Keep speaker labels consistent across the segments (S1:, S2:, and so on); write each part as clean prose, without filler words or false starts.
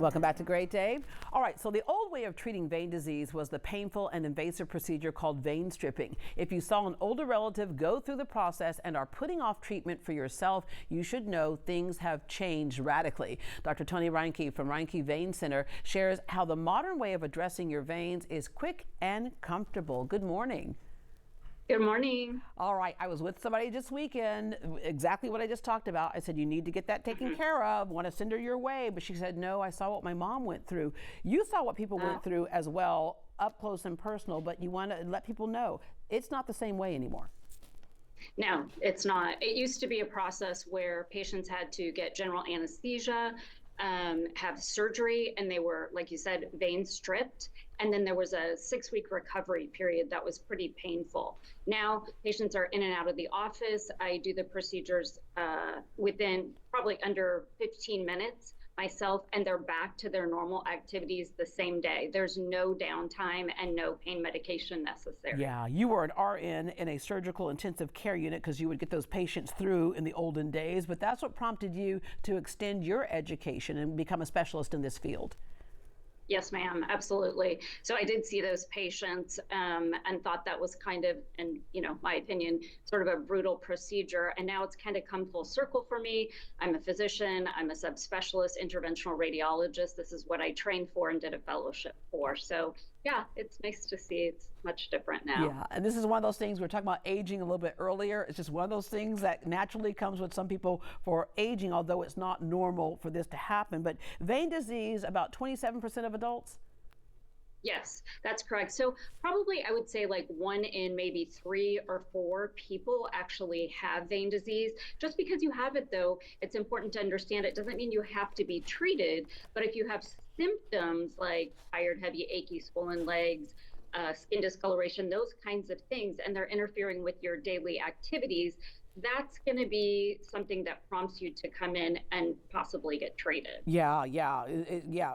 S1: Welcome back to Great Dave. All right, so the old way of treating vein disease was the painful and invasive procedure called vein stripping. If you saw an older relative go through the process and are putting off treatment for yourself, you should know things have changed radically. Dr. Tony Reincke from Reincke Vein Center shares how the modern way of addressing your veins is quick and comfortable. Good morning.
S2: Good morning.
S1: All right, I was with somebody this weekend, exactly what I just talked about. I said, you need to get that taken care of, want to send her your way. But she said, no, I saw what my mom went through. You saw what people went through as well, up close and personal, but you want to let people know it's not the same way anymore.
S2: No, it's not. It used to be a process where patients had to get general anesthesia, have surgery, and they were, like you said, veins stripped. And then there was a 6-week recovery period that was pretty painful. Now patients are in and out of the office. I do the procedures within probably under 15 minutes myself, and they're back to their normal activities the same day. There's no downtime and no pain medication necessary.
S1: Yeah, you were an RN in a surgical intensive care unit because you would get those patients through in the olden days, but that's what prompted you to extend your education and become a specialist in this field.
S2: Yes, ma'am, absolutely. So I did see those patients and thought that was kind of, in my opinion, sort of a brutal procedure. And now it's kind of come full circle for me. I'm a physician. I'm a subspecialist interventional radiologist. This is what I trained for and did a fellowship for. So yeah, it's nice to see it's much different now.
S1: Yeah, and this is one of those things we were talking about aging a little bit earlier. It's just one of those things that naturally comes with some people for aging, although it's not normal for this to happen. But vein disease, about 27% of adults?
S2: Yes, that's correct. So probably I would say like 1 in maybe 3 or 4 people actually have vein disease. Just because you have it, though, it's important to understand it doesn't mean you have to be treated. But if you have symptoms like tired, heavy, achy, swollen legs, skin discoloration, those kinds of things, and they're interfering with your daily activities, that's going to be something that prompts you to come in and possibly get treated.
S1: Yeah.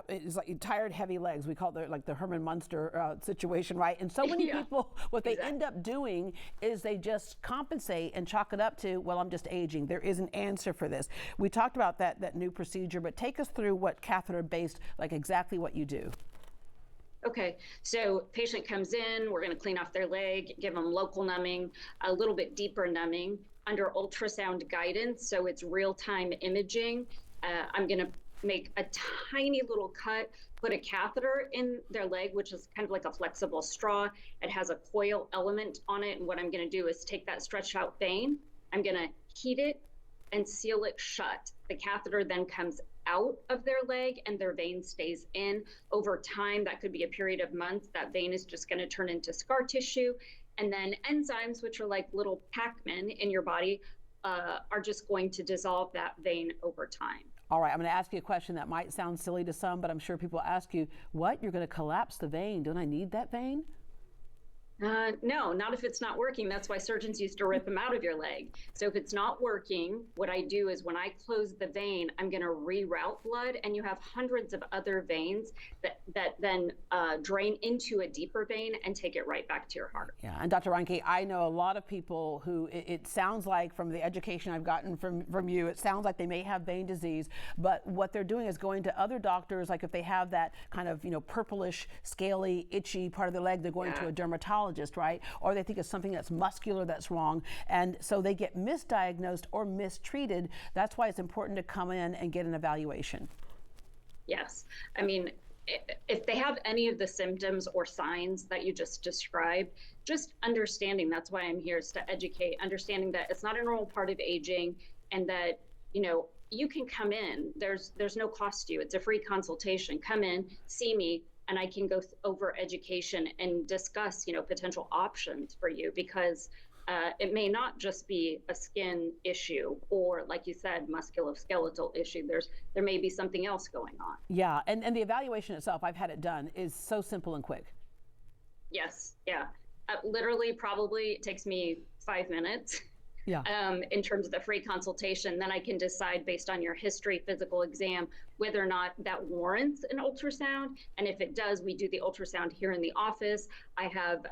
S1: It's like tired, heavy legs. We call it like the Herman Munster situation, right? And so many people, what they end up doing is they just compensate and chalk it up to, well, I'm just aging. There is an answer for this. We talked about that new procedure, but take us through what catheter-based, like exactly what you do.
S2: Okay, so patient comes in, we're going to clean off their leg, give them local numbing, a little bit deeper numbing under ultrasound guidance. So it's real-time imaging. I'm going to make a tiny little cut, put a catheter in their leg, which is kind of like a flexible straw. It has a coil element on it. And what I'm going to do is take that stretched out vein. I'm going to heat it and seal it shut. The catheter then comes out of their leg and their vein stays in. Over time, that could be a period of months, that vein is just going to turn into scar tissue. And then enzymes, which are like little Pac-Men in your body, are just going to dissolve that vein over time.
S1: All right, I'm going to ask you a question that might sound silly to some, but I'm sure people ask you, what? You're going to collapse the vein. Don't I need that vein?
S2: No, not if it's not working. That's why surgeons used to rip them out of your leg. So if it's not working, what I do is when I close the vein, I'm going to reroute blood, and you have hundreds of other veins that then drain into a deeper vein and take it right back to your heart.
S1: Yeah, and Dr. Reincke, I know a lot of people who it sounds like from the education I've gotten from you, it sounds like they may have vein disease, but what they're doing is going to other doctors, like if they have that kind of, purplish, scaly, itchy part of the leg, they're going to a dermatologist, right? Or they think it's something that's muscular that's wrong. And so they get misdiagnosed or mistreated. That's why it's important to come in and get an evaluation.
S2: Yes. I mean, if they have any of the symptoms or signs that you just described, just understanding, that's why I'm here, is to educate, understanding that it's not a normal part of aging, and that, you can come in. There's no cost to you. It's a free consultation. Come in, see me, and I can go over education and discuss, potential options for you, because it may not just be a skin issue or, like you said, musculoskeletal issue. There may be something else going on.
S1: Yeah, and the evaluation itself, I've had it done, is so simple and quick.
S2: Yes, yeah. Literally, probably it takes me 5 minutes.
S1: Yeah.
S2: In terms of the free consultation, then I can decide based on your history, physical exam, whether or not that warrants an ultrasound. And if it does, we do the ultrasound here in the office. I have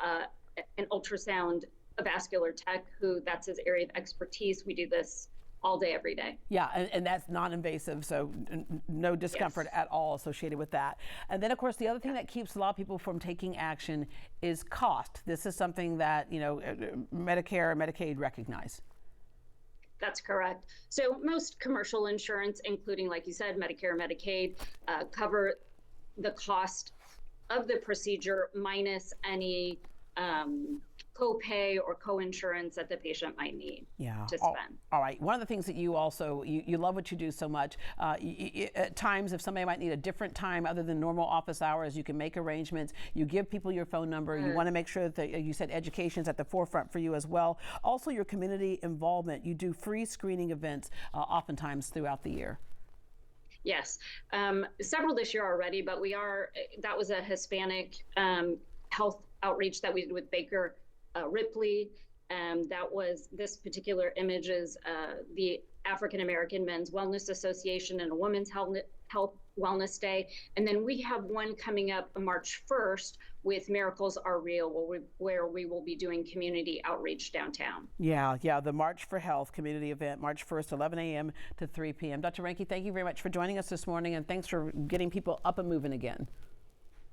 S2: an ultrasound vascular tech who that's his area of expertise. We do this all day, every day.
S1: Yeah, and that's non-invasive, so no discomfort at all associated with that. And then, of course, the other thing that keeps a lot of people from taking action is cost. This is something that, Medicare and Medicaid recognize.
S2: That's correct. So most commercial insurance, including, like you said, Medicare, Medicaid, cover the cost of the procedure minus any copay or co-insurance that the patient might need to spend.
S1: All right. One of the things that you also, you love what you do so much, at times if somebody might need a different time other than normal office hours, you can make arrangements. You give people your phone number. You want to make sure that you said education is at the forefront for you as well. Also your community involvement. You do free screening events oftentimes throughout the year.
S2: Yes, several this year already, but that was a Hispanic health outreach that we did with Baker Ripley. This particular image is the African American Men's Wellness Association and a Women's Health Wellness Day. And then we have one coming up March 1st with Miracles Are Real, where we will be doing community outreach downtown.
S1: Yeah, the March for Health community event, March 1st, 11 a.m. to 3 p.m. Dr. Reincke, thank you very much for joining us this morning, and thanks for getting people up and moving again.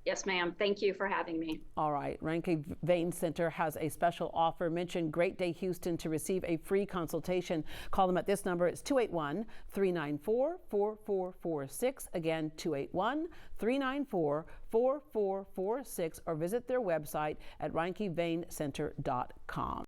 S2: Yes, ma'am. Thank you for having me.
S1: All right. Reincke Vein Center has a special offer. Mention Great Day Houston to receive a free consultation. Call them at this number. It's 281-394-4446. Again, 281-394-4446, or visit their website at ReinckeVeinCenter.com.